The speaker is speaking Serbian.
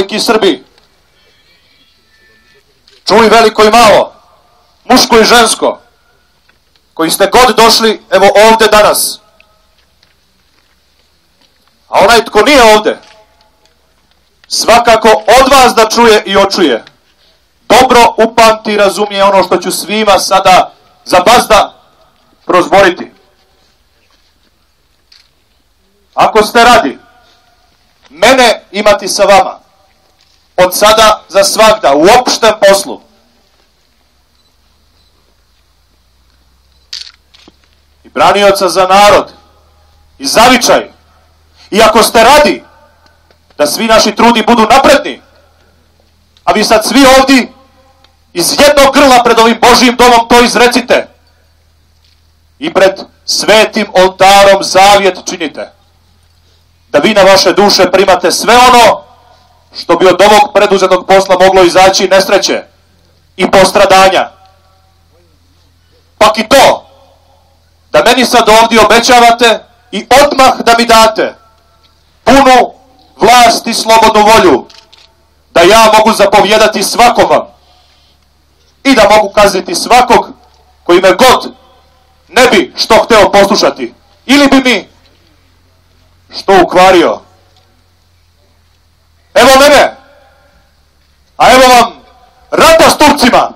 Veliki Srbi, čuli veliko i malo, muško i žensko, koji ste god došli, evo ovde danas. A onaj tko nije ovde, svakako od vas da čuje i očuje, dobro upamti i razumije ono što ću svima sada za bazda prozboriti. Ako ste radi mene imati sa vama, od sada za svagda, u opštem poslu, i branioca za narod, i zavičaj, i ako ste radi da svi naši trudi budu napredni, a vi sad svi ovdje iz jednog grla pred ovim Božijim domom to izrecite i pred svetim oltarom zavjet činite, da vi na vaše duše primate sve ono što bi od ovog preduzetog posla moglo izaći nesreće i postradanja. Pak i to, da meni sad ovdje obećavate i odmah da mi date punu vlast i slobodnu volju, da ja mogu zapovjedati svakom vam i da mogu kazniti svakog koji me god ne bi što hteo poslušati ili bi mi što ukvario. Evo mene, a evo vam rata s Turcima.